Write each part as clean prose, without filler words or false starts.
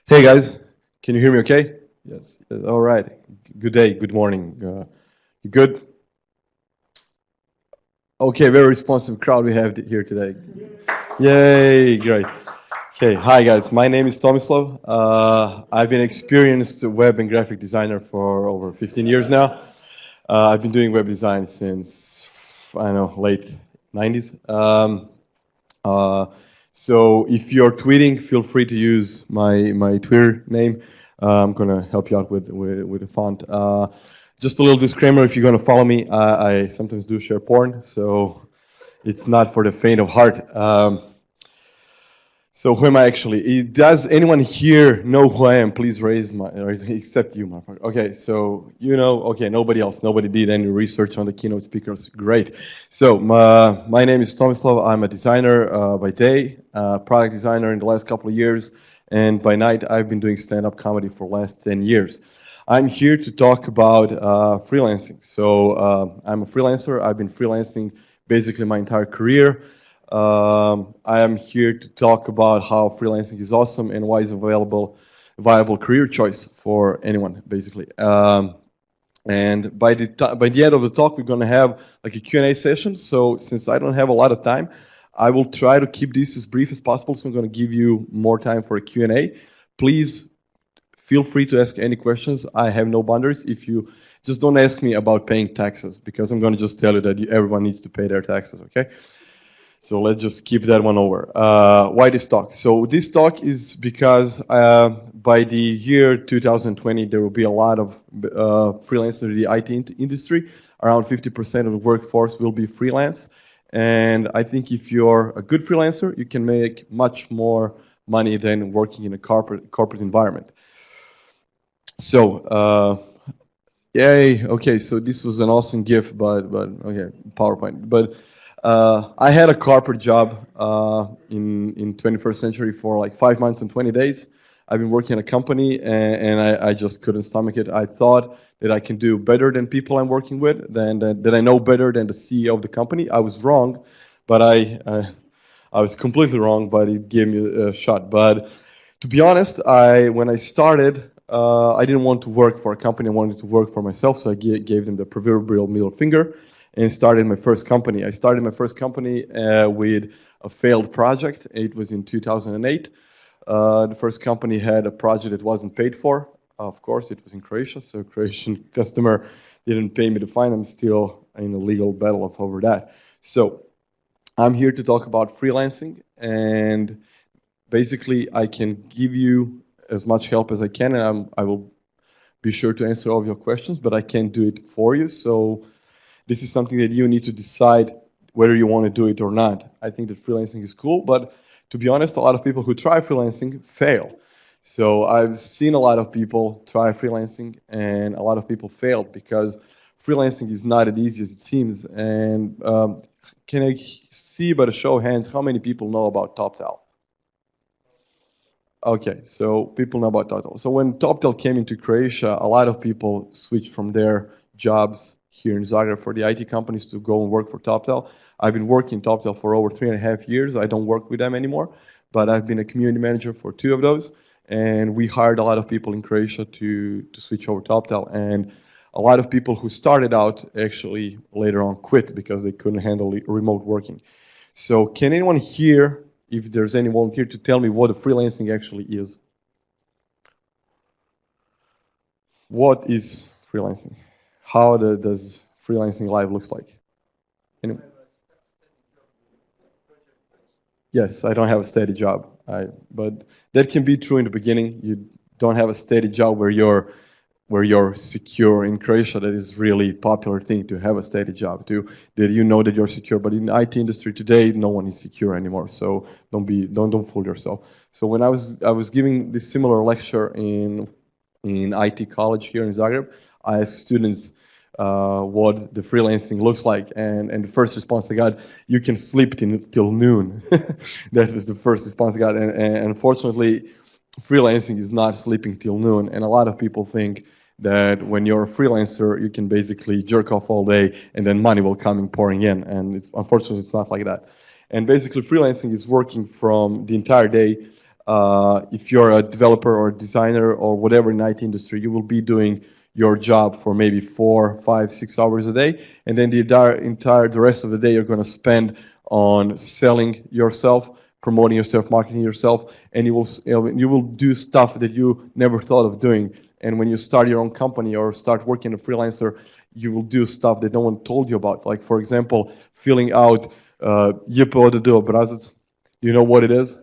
Hey guys, can you hear me okay? Yes. Yes. All right. Good day, good morning. You good? Okay, very responsive crowd we have here today. Yay, great. Okay, hi guys. My name is Tomislav. I've been experienced web and graphic designer for over 15 years now. I've been doing web design since, I don't know, late 90s. Uh, so if you're tweeting, feel free to use my Twitter name. I'm gonna help you out with the font. Just a little disclaimer: if you're gonna follow me, I sometimes do share porn, so it's not for the faint of heart. So who am I actually? Does anyone here know who I am? Please raise except you, motherfucker. Okay, so you know. Okay, nobody else. Nobody did any research on the keynote speakers. Great. So my name is Tomislav. I'm a designer by day, product designer in the last couple of years, and by night I've been doing stand-up comedy for the last 10 years. I'm here to talk about freelancing. So I'm a freelancer. I've been freelancing basically my entire career. I am here to talk about how freelancing is awesome and why it's viable career choice for anyone, basically. And by the end of the talk, we're going to have like a Q&A session. So since I don't have a lot of time, I will try to keep this as brief as possible. So I'm going to give you more time for a Q&A. Please feel free to ask any questions. I have no boundaries. If you just don't ask me about paying taxes, because I'm going to just tell you that everyone needs to pay their taxes, okay? So let's just keep that one over. Why this talk? So this talk is because by the year 2020, there will be a lot of freelancers in the IT industry. Around 50% of the workforce will be freelance. And I think if you're a good freelancer, you can make much more money than working in a corporate environment. So, yay. Okay, so this was an awesome gift, but okay, PowerPoint. But I had a corporate job in 21st century for like 5 months and 20 days. I've been working in a company and I just couldn't stomach it. I thought that I can do better than people I'm working with, that I know better than the CEO of the company. I was wrong, but I was completely wrong, but it gave me a shot. But to be honest, when I started, I didn't want to work for a company. I wanted to work for myself, so I gave them the proverbial middle finger and started my first company. I started my first company with a failed project. It was in 2008. The first company had a project that wasn't paid for. Of course, it was in Croatia, so Croatian customer didn't pay me the fine. I'm still in a legal battle over that. So I'm here to talk about freelancing, and basically I can give you as much help as I can, and I will be sure to answer all of your questions, but I can't do it for you. So this is something that you need to decide whether you want to do it or not. I think that freelancing is cool, but to be honest, a lot of people who try freelancing fail. So I've seen a lot of people try freelancing, and a lot of people failed because freelancing is not as easy as it seems. And can I see by the show of hands how many people know about TopTal? Okay, so people know about TopTal. So when TopTal came into Croatia, a lot of people switched from their jobs here in Zagreb for the IT companies to go and work for TopTal. I've been working TopTal for over 3.5 years. I don't work with them anymore, but I've been a community manager for 2 of those, and we hired a lot of people in Croatia to switch over to TopTal. And a lot of people who started out actually later on quit because they couldn't handle remote working. So can anyone here, if there's any volunteer, to tell me what a freelancing actually is? What is freelancing? How does freelancing life looks like? Anyone? Yes, I don't have a steady job. But that can be true in the beginning. You don't have a steady job where you're secure. In Croatia, that is really popular thing to have a steady job, to that you know that you're secure. But in the IT industry today, no one is secure anymore. So don't fool yourself. So when I was giving this similar lecture in IT college here in Zagreb, I asked students what the freelancing looks like, and the first response I got, you can sleep till noon. That was the first response I got, and unfortunately, freelancing is not sleeping till noon, and a lot of people think that when you're a freelancer, you can basically jerk off all day and then money will come in pouring in, and unfortunately it's not like that. And basically freelancing is working from the entire day If you're a developer or a designer or whatever in the IT industry, you will be doing your job for maybe 4, 5, 6 hours a day, and then the rest of the day you're going to spend on selling yourself, promoting yourself, marketing yourself, and you will do stuff that you never thought of doing. And when you start your own company or start working as a freelancer, you will do stuff that no one told you about. Like, for example, filling out JPOD obrazac. Do you know what it is?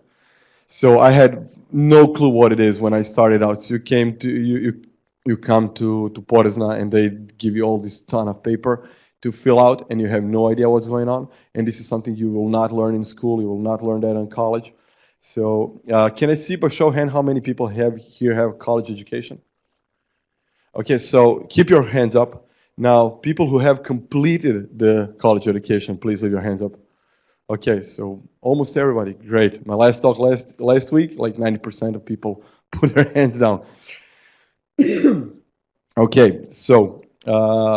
So I had no clue what it is when I started out. So you come to Porezna and they give you all this ton of paper to fill out, and you have no idea what's going on. And this is something you will not learn in school. You will not learn that in college. So can I see by show of hand how many people have college education? Okay, so keep your hands up. Now, people who have completed the college education, please leave your hands up. Okay, so almost everybody. Great. My last talk last week, like 90% of people put their hands down. Okay, so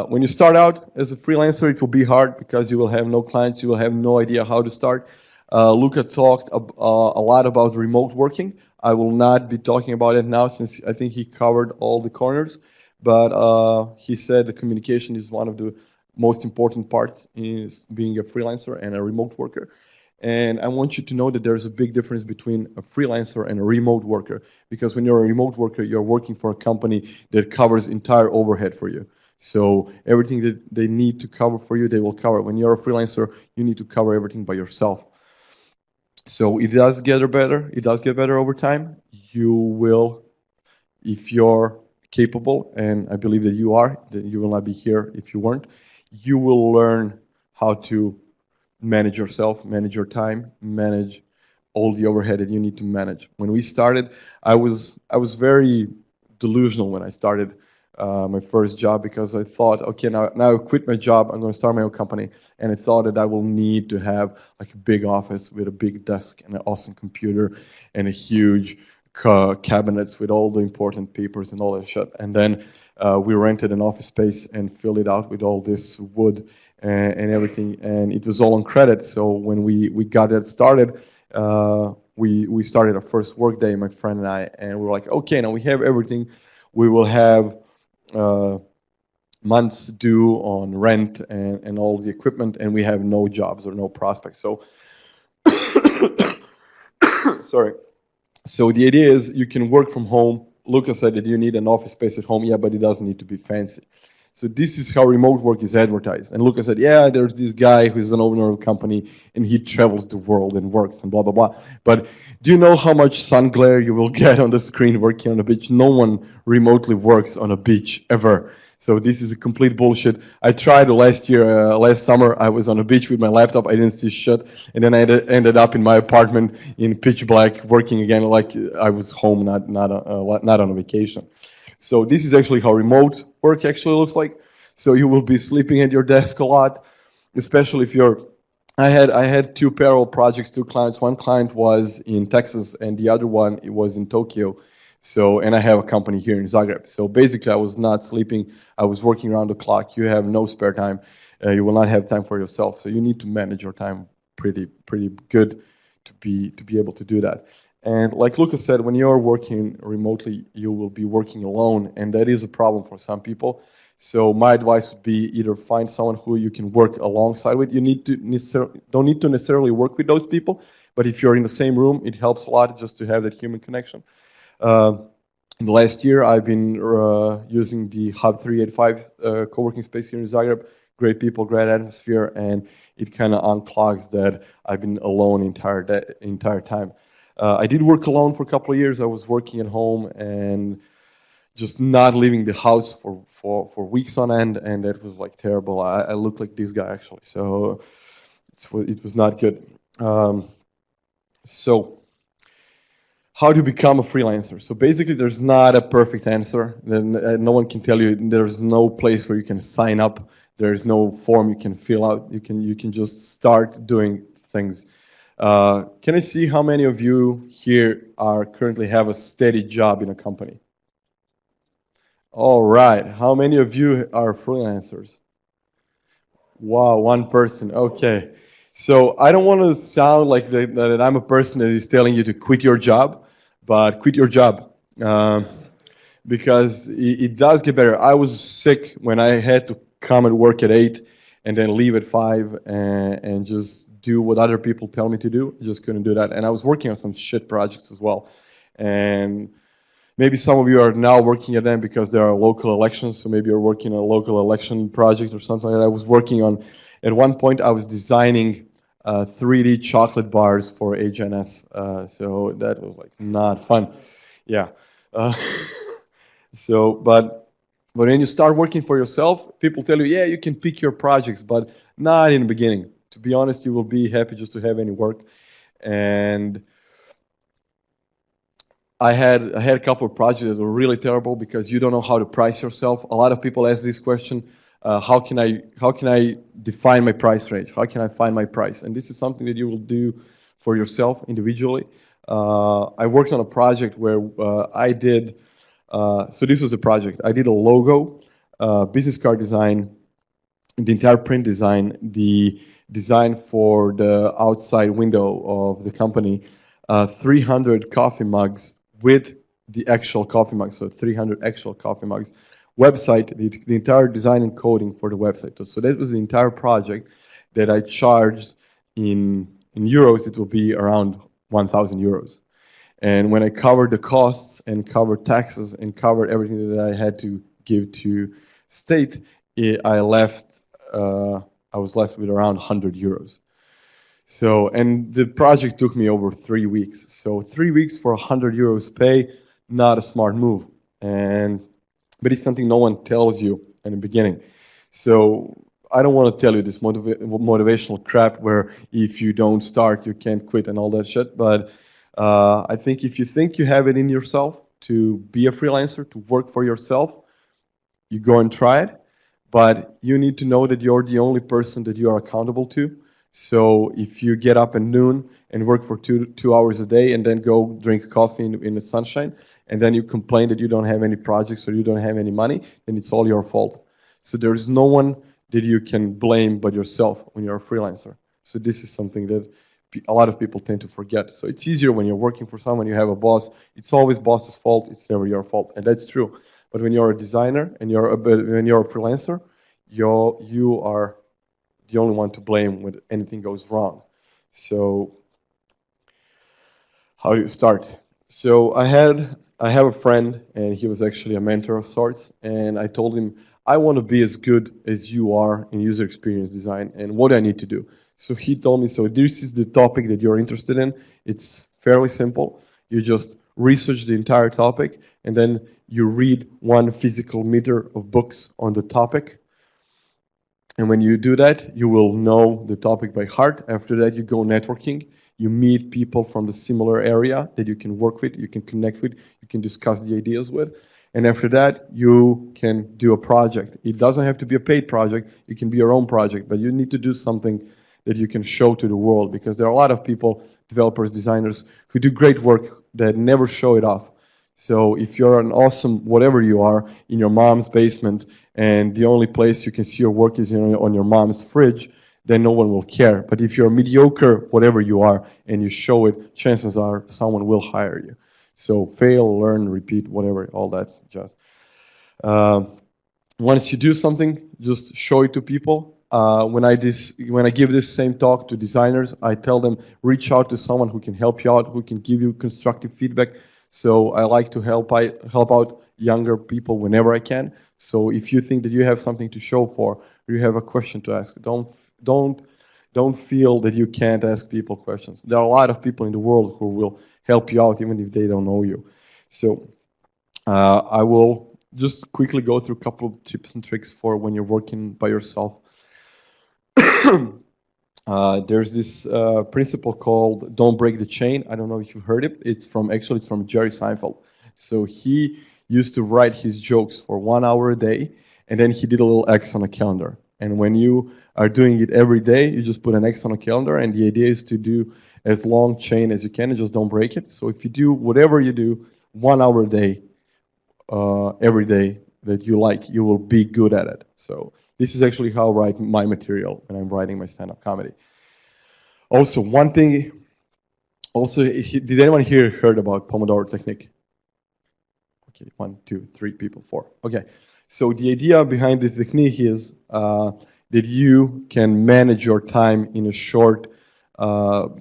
when you start out as a freelancer, it will be hard because you will have no clients, you will have no idea how to start. Luca talked a lot about remote working. I will not be talking about it now since I think he covered all the corners, but he said the communication is one of the most important parts in being a freelancer and a remote worker. And I want you to know that there's a big difference between a freelancer and a remote worker, because when you're a remote worker, you're working for a company that covers entire overhead for you. So everything that they need to cover for you, they will cover. When you're a freelancer, you need to cover everything by yourself. So it does get better. It does get better over time. You will, if you're capable, and I believe that you are, that you will not be here if you weren't, you will learn how to manage yourself, manage your time, manage all the overhead that you need to manage. When we started, I was very delusional when I started my first job, because I thought, okay, now I quit my job, I'm going to start my own company, and I thought that I will need to have like a big office with a big desk and an awesome computer and a huge cabinets with all the important papers and all that shit. And then we rented an office space and filled it out with all this wood and everything, and it was all on credit. So when we got that started, we started our first work day, my friend and I, and we were like, okay, now we have everything. We will have months due on rent and all the equipment, and we have no jobs or no prospects. So, sorry. So the idea is you can work from home. Luca said that you need an office space at home, yeah, but it doesn't need to be fancy. So this is how remote work is advertised. And Luca said, yeah, there's this guy who's an owner of a company, and he travels the world and works and blah, blah, blah. But do you know how much sun glare you will get on the screen working on a beach? No one remotely works on a beach ever. So this is a complete bullshit. I tried last summer, I was on a beach with my laptop, I didn't see shit, and then I ended up in my apartment in pitch black, working again like I was home, not on a vacation. So this is actually how remote work actually looks like. So you will be sleeping at your desk a lot, especially if you're. I had two parallel projects, two clients. One client was in Texas, and the other one it was in Tokyo. So, and I have a company here in Zagreb. So basically, I was not sleeping. I was working around the clock. You have no spare time. You will not have time for yourself. So you need to manage your time pretty good to be able to do that. And like Lucas said, when you're working remotely, you will be working alone, and that is a problem for some people. So my advice would be either find someone who you can work alongside with. You don't need to necessarily work with those people, but if you're in the same room, it helps a lot just to have that human connection. In the last year, I've been using the Hub 385 co-working space here in Zagreb. Great people, great atmosphere, and it kind of unclogs that I've been alone entire time. I did work alone for a couple of years. I was working at home and just not leaving the house for weeks on end, and that was like terrible. I looked like this guy actually, so it was not good. So how to become a freelancer? So basically, there's not a perfect answer. No one can tell you. There's no place where you can sign up. There's no form you can fill out. You can just start doing things. Can I see how many of you here currently have a steady job in a company? All right. How many of you are freelancers? Wow, one person. Okay. So I don't want to sound like that I'm a person that is telling you to quit your job. but quit your job. Because it does get better. I was sick when I had to come and work at 8 and then leave at 5 and just do what other people tell me to do. I just couldn't do that. And I was working on some shit projects as well. And maybe some of you are now working at them because there are local elections. So maybe you're working on a local election project or something like that. I was working on, at one point I was designing 3D chocolate bars for HNS. So that was like not fun. Yeah. So, but when you start working for yourself, people tell you, yeah, you can pick your projects, but not in the beginning. To be honest, you will be happy just to have any work. And I had a couple of projects that were really terrible because you don't know how to price yourself. A lot of people ask this question: how can I define my price range? How can I find my price? And this is something that you will do for yourself individually. I worked on a project where I did. So this was the project. I did a logo, business card design, the entire print design, the design for the outside window of the company, 300 coffee mugs with the actual coffee mugs, so 300 actual coffee mugs. Website, the entire design and coding for the website. So that was the entire project that I charged in euros. It will be around 1,000 euros. And when I covered the costs and covered taxes and covered everything that I had to give to state, I was left with around 100 euros. So, and the project took me over 3 weeks. So 3 weeks for 100 euros pay, not a smart move. But it's something no one tells you in the beginning. So I don't want to tell you this motivational crap where if you don't start, you can't quit and all that shit. But I think if you think you have it in yourself to be a freelancer, to work for yourself, you go and try it. But you need to know that you're the only person that you are accountable to. So if you get up at noon and work for two hours a day and then go drink coffee in the sunshine, and then you complain that you don't have any projects or you don't have any money, then it's all your fault. So there's no one that you can blame but yourself when you're a freelancer. So this is something that a lot of people tend to forget. So it's easier when you're working for someone, you have a boss. It's always boss's fault. It's never your fault, and that's true. But when you're a designer and when you're a freelancer, you are the only one to blame when anything goes wrong. So how do you start? So I have a friend, and he was actually a mentor of sorts, and I told him, I want to be as good as you are in user experience design, and what do I need to do? So he told me, so this is the topic that you're interested in. It's fairly simple. You just research the entire topic, and then you read one physical meter of books on the topic. And when you do that, you will know the topic by heart. After that, you go networking. You meet people from the similar area that you can work with, you can connect with, you can discuss the ideas with. And after that, you can do a project. It doesn't have to be a paid project. It can be your own project, but you need to do something that you can show to the world, because there are a lot of people, developers, designers, who do great work that never show it off. So if you're an awesome whatever you are in your mom's basement and the only place you can see your work is on your mom's fridge, then no one will care. But if you're mediocre whatever you are and you show it, chances are someone will hire you. So fail, learn, repeat, whatever, all that jazz. Once you do something, just show it to people. When I give this same talk to designers, I tell them, reach out to someone who can help you out, who can give you constructive feedback. So I like to help out younger people whenever I can. So if you think that you have something to show for, or you have a question to ask, don't feel that you can't ask people questions. There are a lot of people in the world who will help you out even if they don't know you. So I will just quickly go through a couple of tips and tricks for when you're working by yourself. There's this principle called "don't break the chain." I don't know if you've heard it. It's from Jerry Seinfeld. So he used to write his jokes for 1 hour a day, and then he did a little X on a calendar. And when you are doing it every day, you just put an X on a calendar, and the idea is to do as long chain as you can and just don't break it. So if you do whatever you do 1 hour a day, every day that you like, you will be good at it. So this is actually how I write my material when I'm writing my stand-up comedy. Also, one thing Also, did anyone here heard about Pomodoro technique? Okay, 1, 2, 3 people, 4. Okay, so the idea behind this technique is that you can manage your time in a short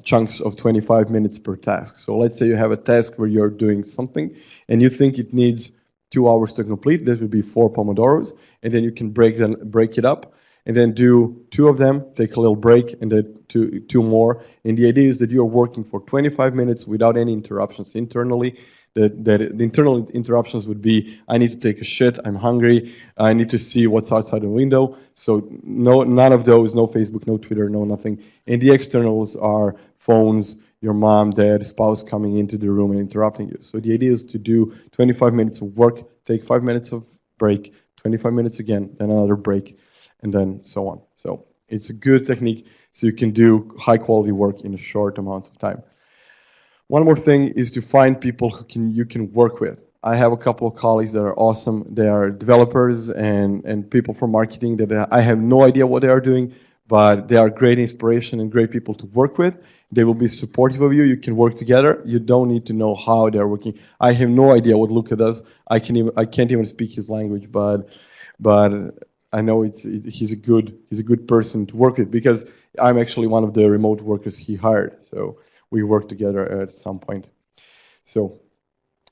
chunks of 25 minutes per task. So let's say you have a task where you're doing something and you think it needs 2 hours to complete. This would be 4 Pomodoros, and then you can break it up, and then do 2 of them, take a little break, and then two more. And the idea is that you're working for 25 minutes without any interruptions internally. The internal interruptions would be, I need to take a shit, I'm hungry, I need to see what's outside the window. So none of those, no Facebook, no Twitter, no nothing. And the externals are phones, your mom, dad, spouse coming into the room and interrupting you. So the idea is to do 25 minutes of work, take 5 minutes of break, 25 minutes again, then another break, and then so on. So it's a good technique so you can do high quality work in a short amount of time. One more thing is to find people you can work with. I have a couple of colleagues that are awesome. They are developers and people from marketing that I have no idea what they are doing, but they are great inspiration and great people to work with. They will be supportive of you. You can work together. You don't need to know how they're working. I have no idea what Luca does. I can't even speak his language, but I know he's a good person to work with, because I'm actually one of the remote workers he hired. So we work together at some point. So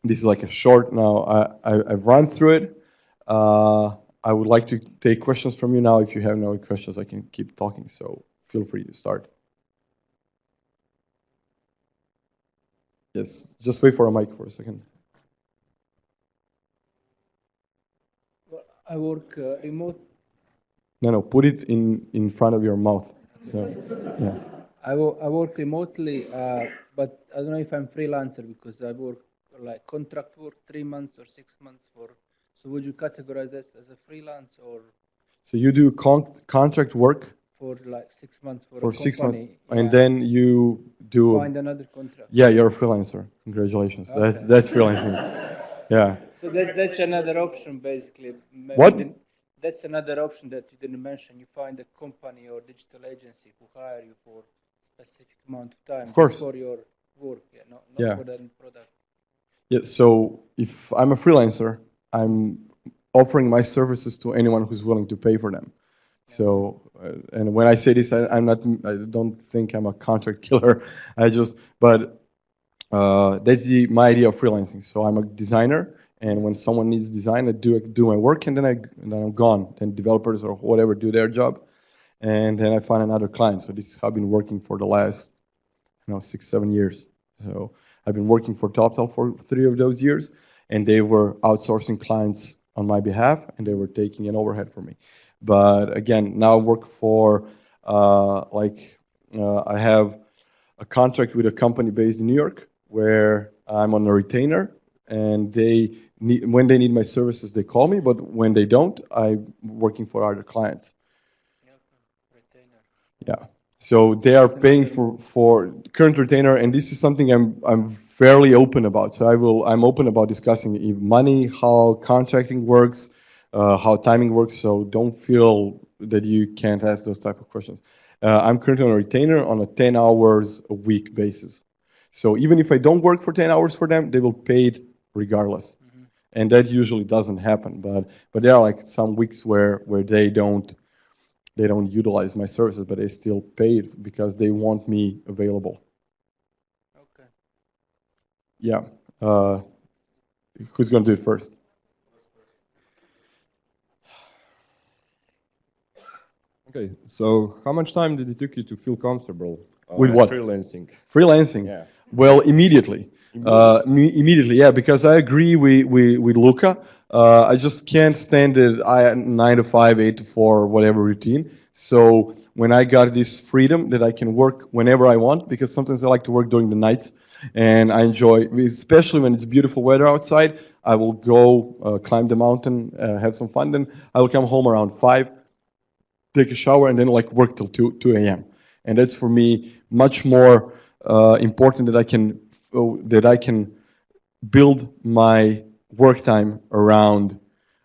this is like a short now. I've run through it. I would like to take questions from you now. If you have no questions, I can keep talking. So feel free to start. Yes, just wait for a mic for a second. Well, I work remote. No, put it in front of your mouth. So, yeah. I work remotely, but I don't know if I'm freelancer because I work like contract work 3 months or 6 months for. So would you categorize this as a freelance or? So you do contract work for like 6 months for a company, 6 months, and then you do find another contract. Yeah, you're a freelancer. Congratulations. Okay. That's freelancing. Yeah. So that's another option basically. Maybe What? That's another option that you didn't mention. You find a company or digital agency who hire you for a specific amount of time. Of course. For your work, not Yeah. for the end product. Yeah. So if I'm a freelancer, I'm offering my services to anyone who's willing to pay for them. So, and when I say this, I don't think I'm a contract killer. But that's my idea of freelancing. So I'm a designer, and when someone needs design, I do my work, and then I'm gone. Then developers or whatever do their job, and then I find another client. So this is how I've been working for the last, 6, 7 years. So I've been working for TopTel for 3 of those years, and they were outsourcing clients on my behalf, and they were taking an overhead for me. But again, now I work for, I have a contract with a company based in New York where I'm on a retainer, and when they need my services, they call me, but when they don't, I'm working for other clients. Retainer. Yeah. So they are paying for current retainer, and this is something I'm fairly open about. So I'm open about discussing money, how contracting works, how timing works. So don't feel that you can't ask those type of questions. I'm currently on a retainer on a 10 hours a week basis. So even if I don't work for 10 hours for them, they will pay it regardless. Mm-hmm. And that usually doesn't happen. But there are like some weeks where they don't utilize my services, but they still pay it because they want me available. Okay. Yeah. Who's going to do it first? Okay, so how much time did it take you to feel comfortable with what? Freelancing? Freelancing. Yeah. Well, immediately. Immediately, yeah, because I agree with Luca. I just can't stand it. 9 to 5, 8 to 4, whatever routine. So when I got this freedom that I can work whenever I want, because sometimes I like to work during the nights, and I enjoy, especially when it's beautiful weather outside. I will go climb the mountain, have some fun. Then I will come home around 5, take a shower, and then work till 2 a.m. And that's for me much more important that I can build my work time around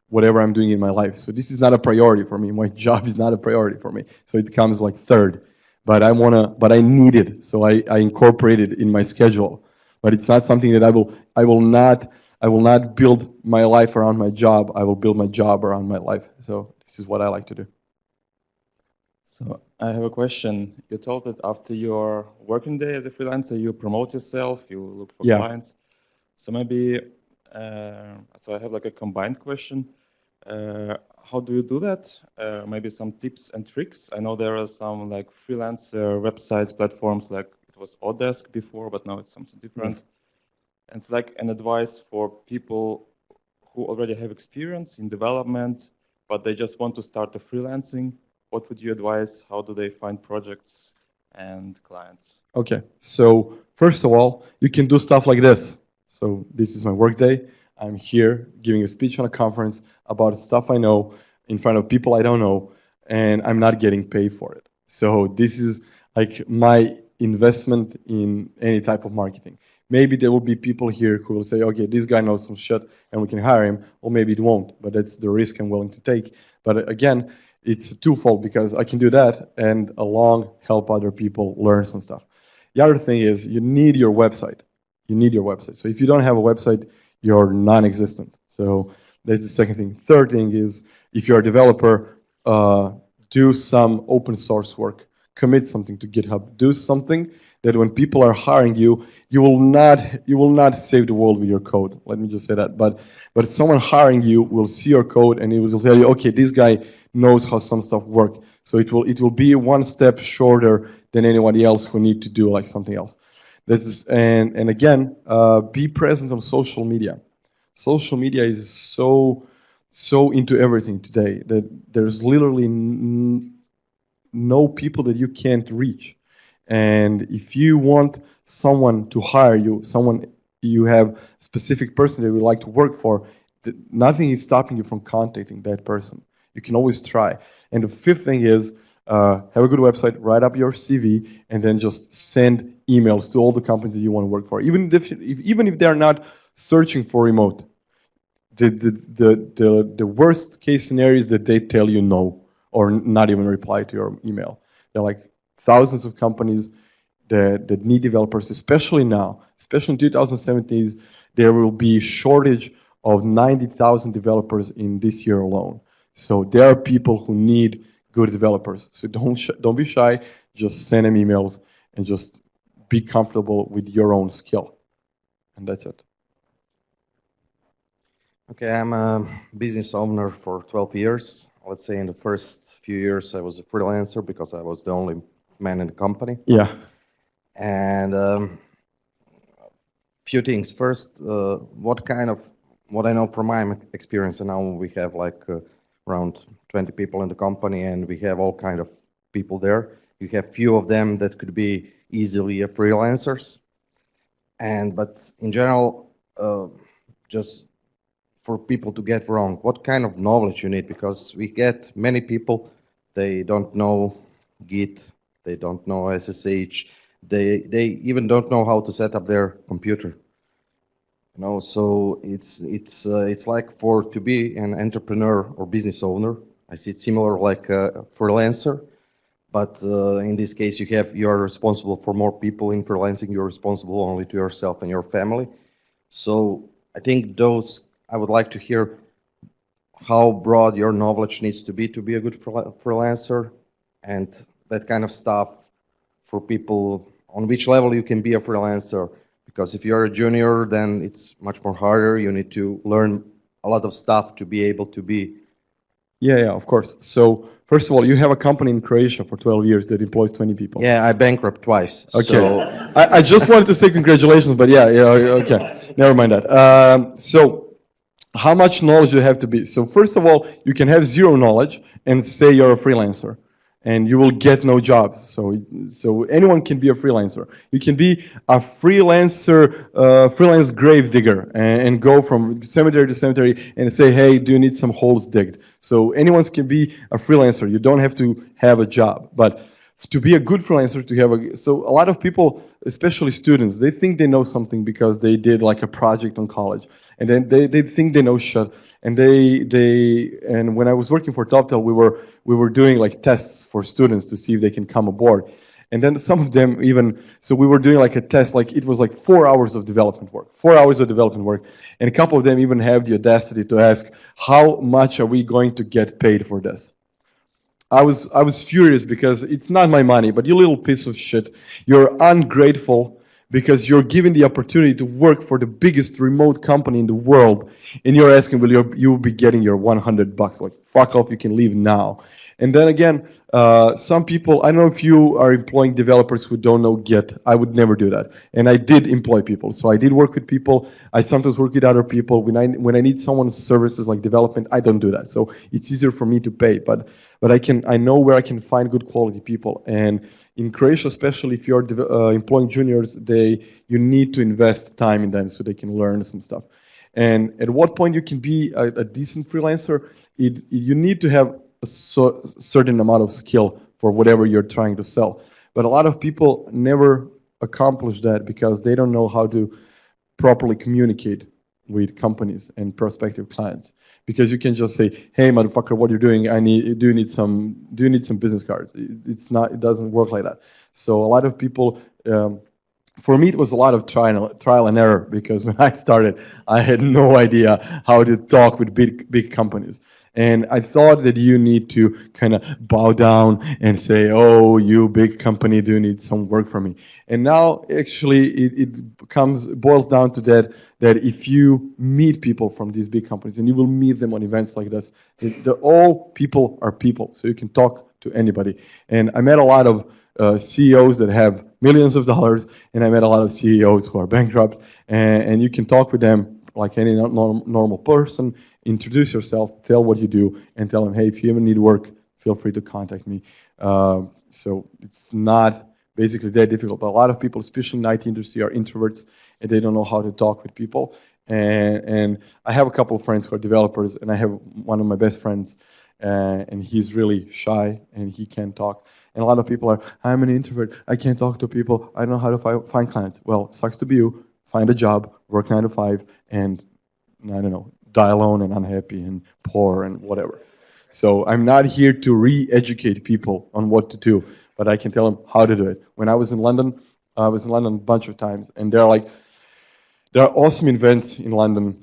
whatever I'm doing in my life. So this is not a priority for me. My job is not a priority for me. So it comes third. but I need it, so I incorporate it in my schedule. But it's not something that I will not build my life around my job. I will build my job around my life. So this is what I like to do. So I have a question. You told that after your working day as a freelancer, you promote yourself, you look for Yeah. clients. So maybe, so I have like a combined question. How do you do that? Maybe some tips and tricks. I know there are some like freelancer websites, platforms, like it was Odesk before, but now it's something different. And like an advice for people who already have experience in development, but they just want to start the freelancing. What would you advise? How do they find projects and clients? Okay, so first of all, you can do stuff like this. So this is my work day. I'm here giving a speech on a conference about stuff I know in front of people I don't know, and I'm not getting paid for it. So this is like my investment in any type of marketing. Maybe there will be people here who will say, okay, this guy knows some shit and we can hire him, or maybe it won't, but that's the risk I'm willing to take. But again, it's twofold, because I can do that and along help other people learn some stuff. The other thing is you need your website. You need your website. So if you don't have a website, you're non-existent. So that's the second thing. Third thing is, if you're a developer, do some open source work. Commit something to GitHub. Do something that when people are hiring you, you will not save the world with your code. Let me just say that. But someone hiring you will see your code and it will tell you, okay, this guy knows how some stuff work. So it will be one step shorter than anybody else who need to do like something else. And again, be present on social media. Social media is so into everything today that there's literally no people that you can't reach. And if you want someone to hire you, someone you have specific person that you would like to work for, nothing is stopping you from contacting that person. You can always try. And the fifth thing is, have a good website, write up your CV, and then just send emails to all the companies that you want to work for. Even if they're not searching for remote, the worst case scenario is that they tell you no or not even reply to your email. There are like thousands of companies that need developers, especially now, especially in 2017. There will be shortage of 90,000 developers in this year alone. So there are people who need good developers. So don't be shy. Just send them emails and just be comfortable with your own skill. And that's it. Okay, I'm a business owner for 12 years. Let's say in the first few years I was a freelancer because I was the only man in the company. Yeah. And few things. First, what I know from my experience, and now we have like around 20 people in the company, and we have all kind of people there. You have few of them that could be easily freelancers, but in general, just for people to get wrong, what kind of knowledge you need, because we get many people, they don't know Git, they don't know SSH, they even don't know how to set up their computer. So it's like to be an entrepreneur or business owner. I see it similar like a freelancer, but in this case you are responsible for more people. In freelancing, you're responsible only to yourself and your family. So I think I would like to hear how broad your knowledge needs to be a good freelancer, and that kind of stuff for people on which level you can be a freelancer. Because if you're a junior, then it's much more harder. You need to learn a lot of stuff to be able to be. Yeah, of course. So first of all, you have a company in Croatia for 12 years that employs 20 people. Yeah, I bankrupt twice. Okay. So I just wanted to say congratulations, but yeah, okay. Never mind that. So how much knowledge do you have to be? So first of all, you can have zero knowledge and say you're a freelancer, and you will get no jobs. So anyone can be a freelancer. You can be a freelance grave digger and go from cemetery to cemetery and say, hey, do you need some holes digged? So anyone can be a freelancer. You don't have to have a job. But to be a good freelancer, so a lot of people, especially students, they think they know something because they did like a project on college, and then they think they know shit. And and when I was working for TopTel, we were doing like tests for students to see if they can come aboard. And then some of them even, so we were doing like a test, like it was like 4 hours of development work, 4 hours of development work. And a couple of them even have the audacity to ask, how much are we going to get paid for this? I was furious because it's not my money, but you little piece of shit, you're ungrateful because you're given the opportunity to work for the biggest remote company in the world, and you're asking, will you be getting your $100? Like, fuck off, you can leave now. And then again, some people, I don't know if you are employing developers who don't know Git. I would never do that. And I did employ people. So I did work with people. I sometimes work with other people. When I need someone's services like development, I don't do that. So it's easier for me to pay. But I know where I can find good quality people. And in Croatia, especially if you're employing juniors, you need to invest time in them so they can learn some stuff. And at what point you can be a decent freelancer, you need to have a certain amount of skill for whatever you're trying to sell. But a lot of people never accomplish that because they don't know how to properly communicate with companies and prospective clients. Because you can just say, "Hey, motherfucker, what you're doing? Do you need some business cards?" It doesn't work like that. So a lot of people. For me, it was a lot of trial and error because when I started, I had no idea how to talk with big companies. And I thought that you need to kind of bow down and say, "Oh, you big company, do you need some work from me?" And now, actually, it boils down to that if you meet people from these big companies, and you will meet them on events like this, all people are people, so you can talk to anybody. And I met a lot of CEOs that have millions of dollars, and I met a lot of CEOs who are bankrupt, and you can talk with them like any normal person. Introduce yourself, tell what you do, and tell them, "Hey, if you ever need work, feel free to contact me." So it's not basically that difficult. But a lot of people, especially in the IT industry, are introverts, and they don't know how to talk with people. And I have a couple of friends who are developers, and I have one of my best friends, and he's really shy, and he can't talk. And a lot of people are, "I'm an introvert, I can't talk to people, I don't know how to find clients." Well, sucks to be you. Find a job, work 9 to 5, and I don't know, die alone and unhappy and poor and whatever. So I'm not here to re-educate people on what to do, but I can tell them how to do it. When I was in London a bunch of times, and there are awesome events in London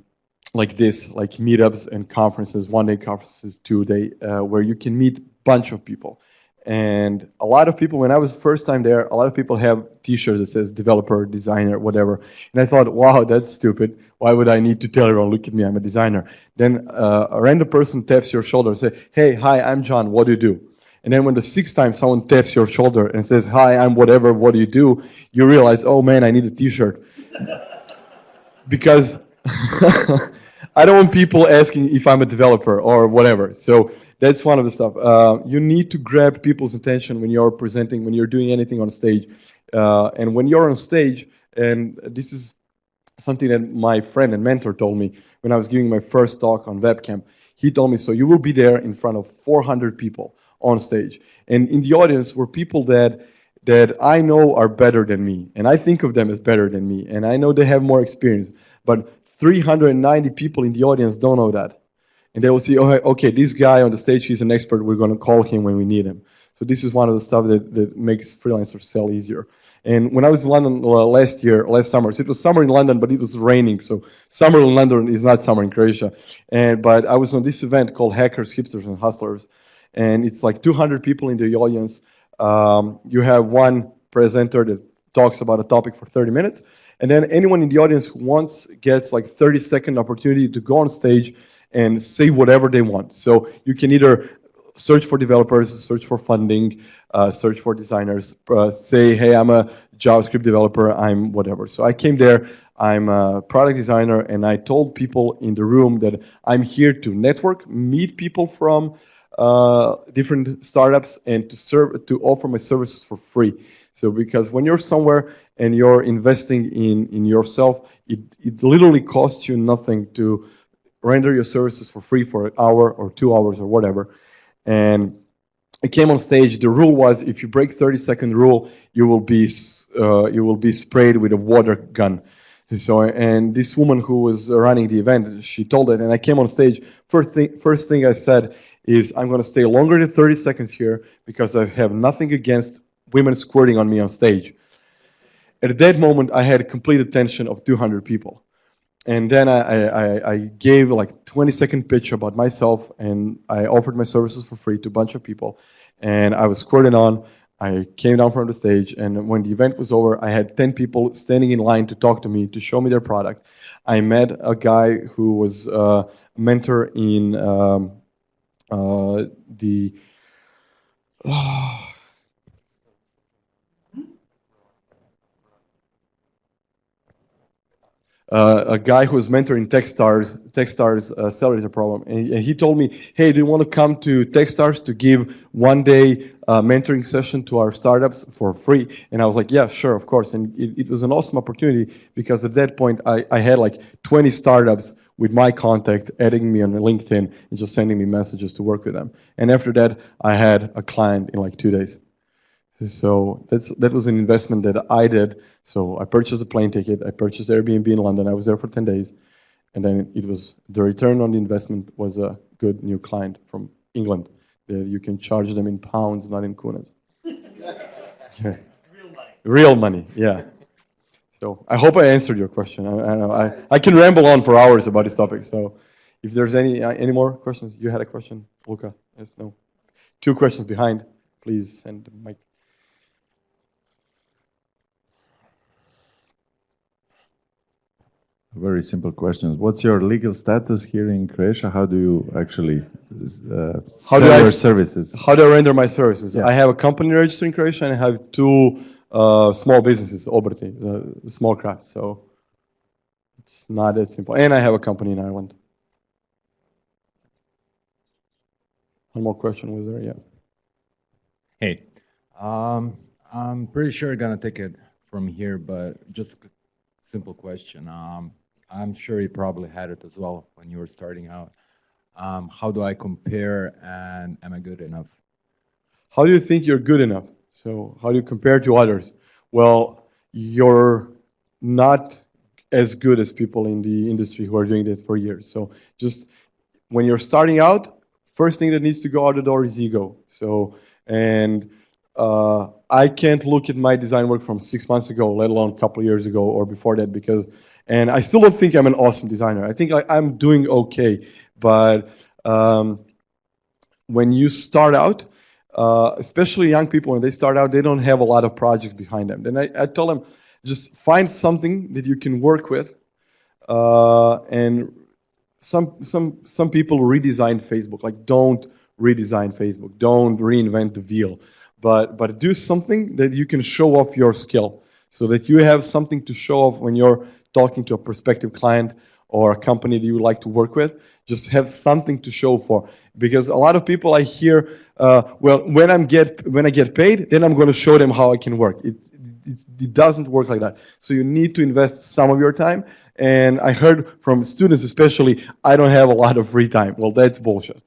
like this, like meetups and conferences, 1-day conferences, 2-day, where you can meet a bunch of people. And a lot of people, when I was first time there, a lot of people have t-shirts that says developer, designer, whatever. And I thought, wow, that's stupid. Why would I need to tell everyone, look at me, I'm a designer? Then a random person taps your shoulder and says, "Hey, hi, I'm John, what do you do?" And then when the 6th time someone taps your shoulder and says, "Hi, I'm whatever, what do you do?" you realize, oh man, I need a t-shirt. Because I don't want people asking if I'm a developer or whatever. So that's one of the stuff. You need to grab people's attention when you're presenting, when you're doing anything on stage. And when you're on stage, and this is something that my friend and mentor told me when I was giving my first talk on webcam. He told me, so you will be there in front of 400 people on stage. And in the audience were people that I know are better than me. And I think of them as better than me. And I know they have more experience. But 390 people in the audience don't know that. And they will see, oh, okay, this guy on the stage, he's an expert. We're going to call him when we need him. So this is one of the stuff that makes freelancers sell easier. And when I was in London last summer, so it was summer in London, but it was raining. So summer in London is not summer in Croatia. But I was on this event called Hackers, Hipsters, and Hustlers. And it's like 200 people in the audience. You have one presenter that talks about a topic for 30 minutes. And then anyone in the audience who gets like 30-second opportunity to go on stage and say whatever they want. So you can either search for developers, search for funding, search for designers, say, hey, I'm a JavaScript developer, I'm whatever. So I came there, I'm a product designer, and I told people in the room that I'm here to network, meet people from different startups, and to offer my services for free. So because when you're somewhere and you're investing in yourself, it literally costs you nothing to render your services for free for an hour or 2 hours or whatever. And I came on stage. The rule was, if you break 30-second rule, you will be sprayed with a water gun. So, and this woman who was running the event, she told it, and I came on stage. First thing I said is, I'm going to stay longer than 30 seconds here because I have nothing against women squirting on me on stage. At that moment, I had complete attention of 200 people. And then I gave like 20-second pitch about myself, and I offered my services for free to a bunch of people. And I was squirted on. I came down from the stage, and when the event was over, I had 10 people standing in line to talk to me, to show me their product. I met a guy who was a mentor in the a guy who was mentoring Techstars accelerator program, and he told me, "Hey, do you want to come to Techstars to give one-day mentoring session to our startups for free?" And I was like, "Yeah, sure, of course." And it was an awesome opportunity because at that point I had like 20 startups with my contact adding me on LinkedIn and just sending me messages to work with them. And after that, I had a client in like 2 days. So that was an investment that I did. So I purchased a plane ticket. I purchased Airbnb in London. I was there for 10 days. And then the return on the investment was a good new client from England. You can charge them in pounds, not in kunas. Yeah. Real money, yeah. So I hope I answered your question. I can ramble on for hours about this topic. So if there's any more questions, you had a question, Luca? Yes, no. 2 questions behind. Please send the mic. Very simple questions. What's your legal status here in Croatia? How do you actually sell your services? How do I render my services? Yeah. I have a company registered in Croatia, and I have 2 small businesses, obrti, small crafts. So it's not that simple. And I have a company in Ireland. One more question was there, yeah. Hey, I'm pretty sure I'm gonna take it from here, but just a simple question. I'm sure you probably had it as well when you were starting out. How do I compare, and am I good enough? How do you think you're good enough? So how do you compare to others? Well, you're not as good as people in the industry who are doing this for years. So just when you're starting out, first thing that needs to go out the door is ego. So, and I can't look at my design work from 6 months ago, let alone a couple of years ago or before that, and I still don't think I'm an awesome designer. I think I'm doing okay, but when you start out, especially young people, when they start out, they don't have a lot of projects behind them. Then I tell them, just find something that you can work with, and some people redesign Facebook. Like, don't redesign Facebook. Don't reinvent the wheel. But do something that you can show off your skill, so that you have something to show off when you're talking to a prospective client or a company that you would like to work with. Just have something to show for, because a lot of people I hear, well, when I get paid, then I'm going to show them how I can work. It doesn't work like that. So you need to invest some of your time. And I heard from students especially, I don't have a lot of free time. Well, that's bullshit.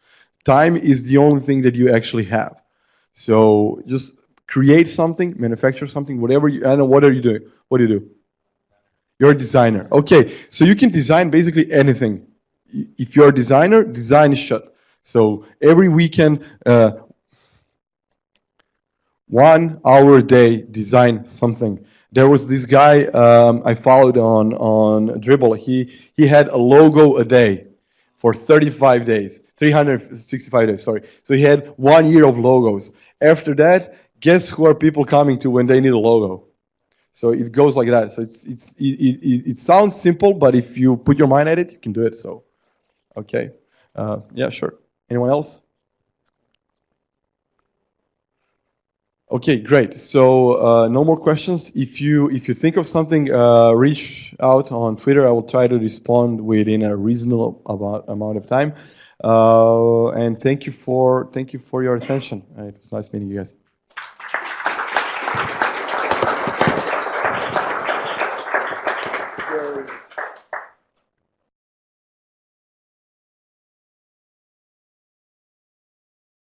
Time is the only thing that you actually have. So just create something, manufacture something, whatever I don't know, what are you doing? What do you do? You're a designer. Okay, so you can design basically anything. If you're a designer, design shit. So every weekend, 1 hour a day, design something. There was this guy I followed on Dribble. He had a logo a day for 35 days, 365 days, sorry. So he had 1 year of logos. After that, guess who are people coming to when they need a logo? So it goes like that. So it sounds simple, but if you put your mind at it, you can do it. So, okay. Yeah, sure. Anyone else? Okay, great. So no more questions. If you think of something, reach out on Twitter. I will try to respond within a reasonable amount of time. And thank you for your attention. It was nice meeting you guys.